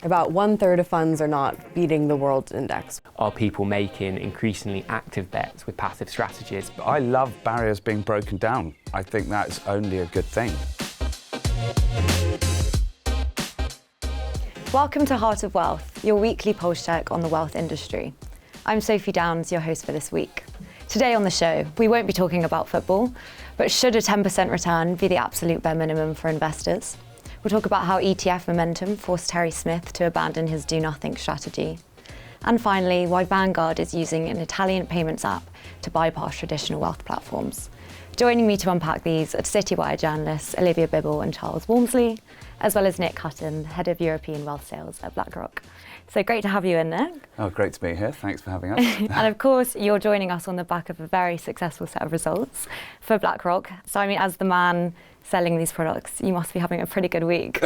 About 1/3 of funds are not beating the world index. Are people making increasingly active bets with passive strategies? I love barriers being broken down. I think that's only a good thing. Welcome to Heart of Wealth, your weekly pulse check on the wealth industry. I'm Sophie Downes, your host for this week. Today on the show, we won't be talking about football, but should a 10% return be the absolute bare minimum for investors? We'll talk about how ETF momentum forced Terry Smith to abandon his do-nothing strategy. And finally, why Vanguard is using an Italian payments app to bypass traditional wealth platforms. Joining me to unpack these are Citywire journalists Olivia Bybel and Charles Walmsley, as well as Nick Hutton, Head of European Wealth Sales at BlackRock. So great to have you in, Nick. Oh, great to be here. Thanks for having us. And of course, you're joining us on the back of a very successful set of results for BlackRock. So I mean, as the man selling these products, you must be having a pretty good week.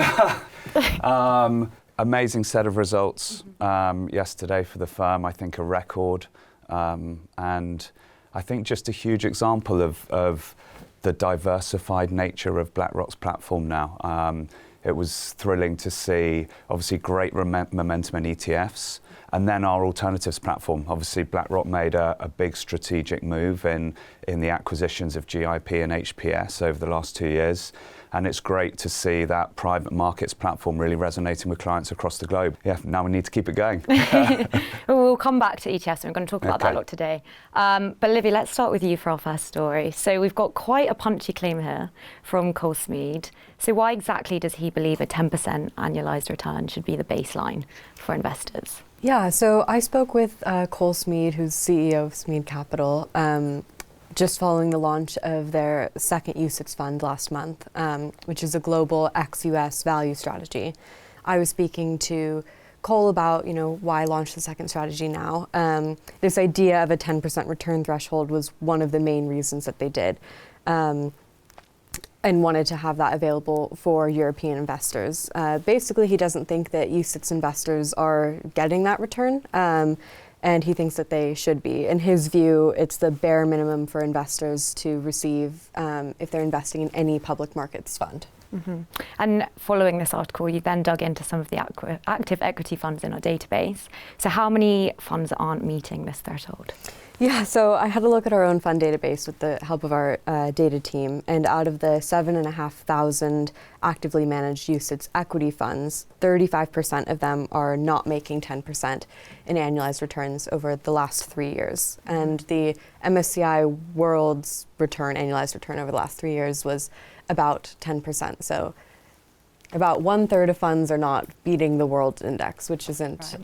Amazing set of results yesterday for the firm. I think a record, and I think just a huge example of the diversified nature of BlackRock's platform now. It was thrilling to see, obviously, great momentum in ETFs, and then our alternatives platform. Obviously, BlackRock made a big strategic move in the acquisitions of GIP and HPS over the last 2 years. And it's great to see that private markets platform really resonating with clients across the globe. Yeah, now we need to keep it going. We'll come back to ETFs and we're going to talk about that a lot today. But Olivia, let's start with you for our first story. So we've got quite a punchy claim here from Cole Smead. So why exactly does he believe a 10% annualized return should be the baseline for investors? Yeah, so I spoke with Cole Smead, who's CEO of Smead Capital, just following the launch of their second UCITS fund last month, which is a global ex-US value strategy. I was speaking to Cole about, why launch the second strategy now. This idea of a 10% return threshold was one of the main reasons that they did, and wanted to have that available for European investors. Basically, he doesn't think that UCITS investors are getting that return. And he thinks that they should be. In his view, it's the bare minimum for investors to receive if they're investing in any public markets fund. Mm-hmm. And following this article, you then dug into some of the active equity funds in our database. So how many funds aren't meeting this threshold? Yeah, so I had a look at our own fund database with the help of our data team, and out of the 7,500 actively managed UCITS equity funds, 35% of them are not making 10% in annualized returns over the last 3 years. And the MSCI World's annualized return over the last 3 years was about 10%. So about 1/3 of funds are not beating the world index, which isn't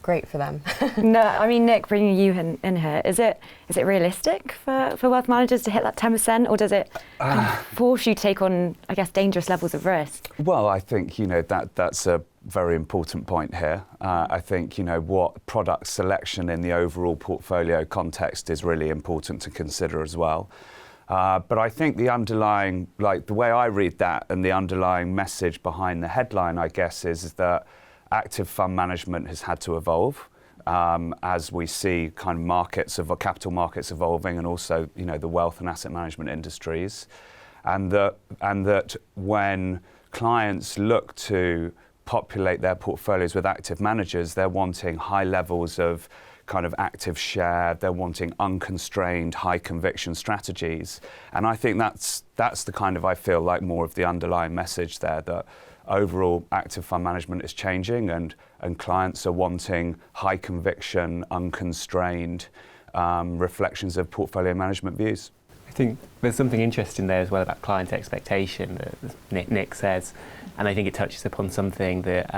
great for them. No, I mean, Nick, bringing you in here, is it realistic for wealth managers to hit that 10%, or does it kind of force you to take on, I guess, dangerous levels of risk? Well, I think, that's a very important point here. I think, what product selection in the overall portfolio context is really important to consider as well. But I think the underlying, the way I read that and the underlying message behind the headline, I guess, is that active fund management has had to evolve as we see kind of capital markets evolving, and also the wealth and asset management industries, and that when clients look to populate their portfolios with active managers, they're wanting high levels of kind of active share, they're wanting unconstrained, high conviction strategies, and I think that's the kind of, I feel like, more of the underlying message there, that overall active fund management is changing, and clients are wanting high conviction, unconstrained reflections of portfolio management views. I think there's something interesting there as well about client expectation that Nick says, and I think it touches upon something that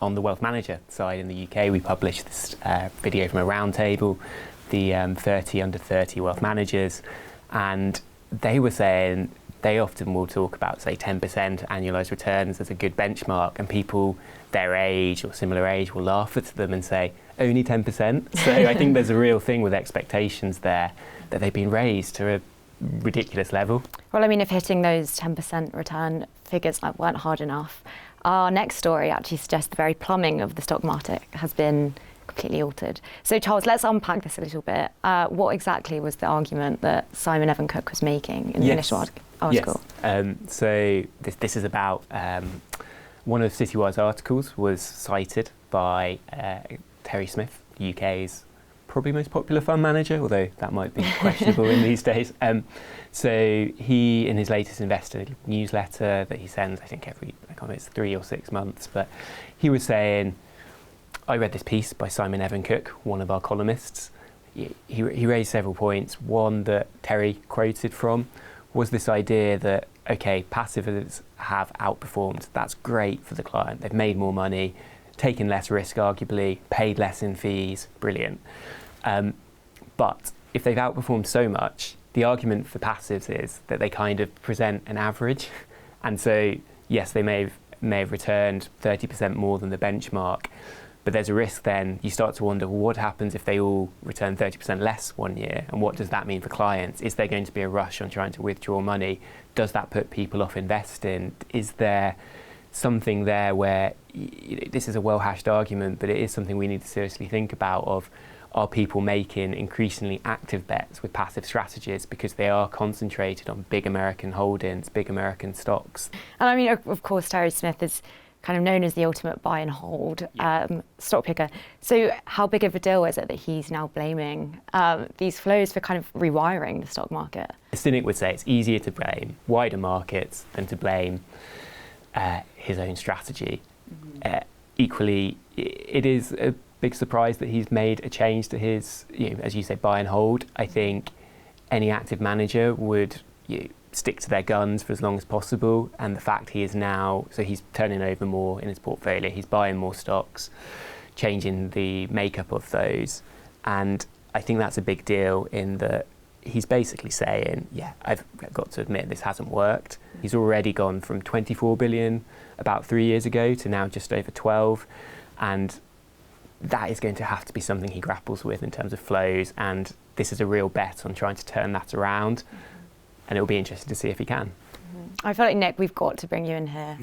on the wealth manager side in the UK, we published this video from a roundtable, the 30 under 30 wealth managers, and they were saying they often will talk about, say, 10% annualized returns as a good benchmark, and people their age or similar age will laugh at them and say, only 10%? So I think there's a real thing with expectations there, that they've been raised to a ridiculous level. Well, I mean, if hitting those 10% return figures weren't hard enough, our next story actually suggests the very plumbing of the stock market has been completely altered. So Charles, let's unpack this a little bit. What exactly was the argument that Simon Evan-Cook was making in the initial article? Yes. So this is about one of Citywire's articles was cited by Terry Smith, the UK's probably most popular fund manager, although that might be questionable in these days. So he, in his latest investor newsletter that he sends, I think every, I can't remember, it's 3 or 6 months, but he was saying, I read this piece by Simon Evan Cook, one of our columnists. He raised several points. One that Terry quoted from was this idea that, okay, passives have outperformed. That's great for the client. They've made more money, taken less risk, arguably, paid less in fees, brilliant. But if they've outperformed so much, the argument for passives is that they kind of present an average. And so, yes, they may have returned 30% more than the benchmark, but there's a risk then you start to wonder, well, what happens if they all return 30% less one year? And what does that mean for clients? Is there going to be a rush on trying to withdraw money? Does that put people off investing? Is there something there where, this is a well-hashed argument, but it is something we need to seriously think about of, are people making increasingly active bets with passive strategies because they are concentrated on big American holdings, big American stocks? And I mean, of course, Terry Smith is kind of known as the ultimate buy and hold stock picker. So how big of a deal is it that he's now blaming these flows for kind of rewiring the stock market? A cynic would say it's easier to blame wider markets than to blame his own strategy. Equally, it is a big surprise that he's made a change to his, as you say, buy and hold. I think any active manager would stick to their guns for as long as possible, and the fact he is now, so he's turning over more in his portfolio, he's buying more stocks, changing the makeup of those, and I think that's a big deal in that he's basically saying, yeah, I've got to admit this hasn't worked. He's already gone from 24 billion about 3 years ago to now just over 12, and that is going to have to be something he grapples with in terms of flows, and this is a real bet on trying to turn that around, and it'll be interesting to see if he can. I feel like, Nick, we've got to bring you in here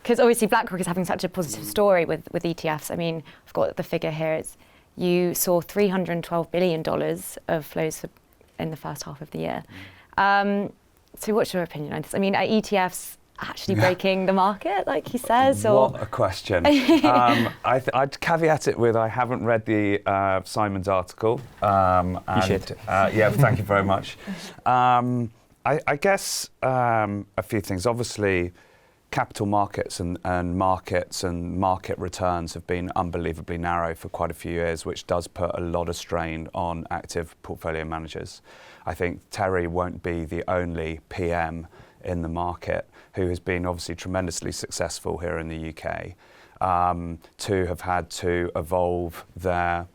because obviously BlackRock is having such a positive story with ETFs. I mean, I've got the figure here. It's, you saw $312 billion of flows in the first half of the year. So what's your opinion on this? I mean, are ETFs actually breaking the market, like he says? Or? What a question. I'd caveat it with I haven't read the Simon's article. You should. Yeah, thank you very much. I guess a few things. Obviously, capital markets and market returns have been unbelievably narrow for quite a few years, which does put a lot of strain on active portfolio managers. I think Terry won't be the only PM in the market who has been obviously tremendously successful here in the UK, to have had to evolve their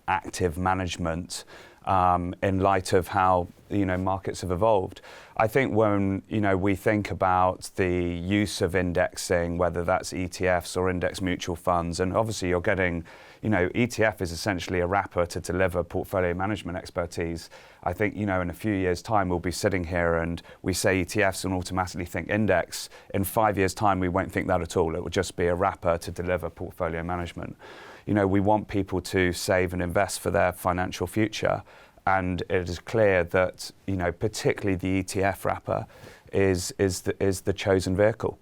active management in light of how markets have evolved. I think when we think about the use of indexing, whether that's ETFs or index mutual funds, and obviously you're getting, ETF is essentially a wrapper to deliver portfolio management expertise. I think in a few years' time we'll be sitting here and we say ETFs and automatically think index. In 5 years' time we won't think that at all. It will just be a wrapper to deliver portfolio management. We want people to save and invest for their financial future. And it is clear that, particularly the ETF wrapper is the chosen vehicle.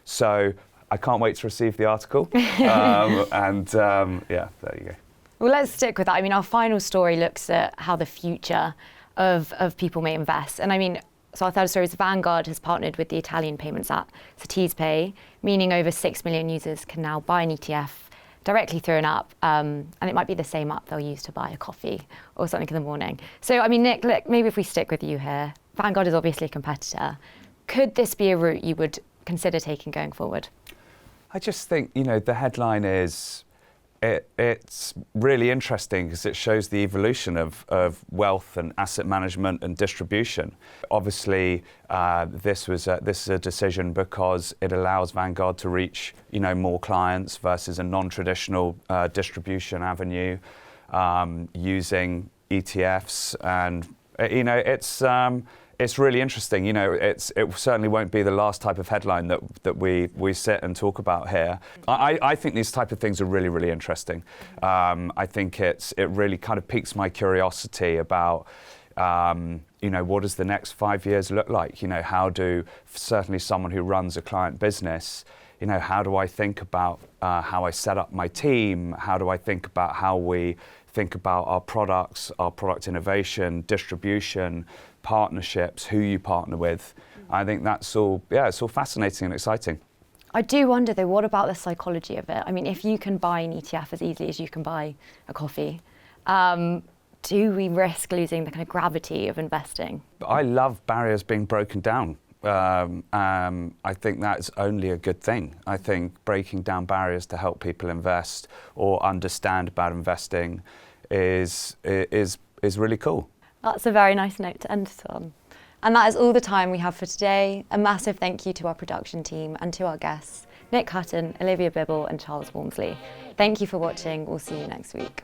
So I can't wait to receive the article. Yeah, there you go. Well, let's stick with that. I mean, our final story looks at how the future of people may invest. And I mean, so our third story is Vanguard has partnered with the Italian payments app Citywire, meaning over 6 million users can now buy an ETF directly through an app, and it might be the same app they'll use to buy a coffee or something in the morning. So, I mean, Nick, look, maybe if we stick with you here, Vanguard is obviously a competitor. Could this be a route you would consider taking going forward? I just think, the headline is, it's really interesting because it shows the evolution of wealth and asset management and distribution. Obviously, this is a decision because it allows Vanguard to reach more clients versus a non-traditional distribution avenue using ETFs, and it's really interesting. It certainly won't be the last type of headline that we sit and talk about here. I think these type of things are really, really interesting. I think it really kind of piques my curiosity about You know, what does the next 5 years look like? You know, how do, certainly someone who runs a client business, you know, how do I think about how I set up my team? How do I think about how we think about our products, our product innovation, distribution, partnerships, who you partner with? I think that's all, yeah, it's all fascinating and exciting. I do wonder though, what about the psychology of it? I mean, if you can buy an ETF as easily as you can buy a coffee, do we risk losing the kind of gravity of investing? I love barriers being broken down. I think that's only a good thing. I think breaking down barriers to help people invest or understand about investing is really cool. That's a very nice note to end on. And that is all the time we have for today. A massive thank you to our production team and to our guests, Nick Hutton, Olivia Bybel and Charles Walmsley. Thank you for watching. We'll see you next week.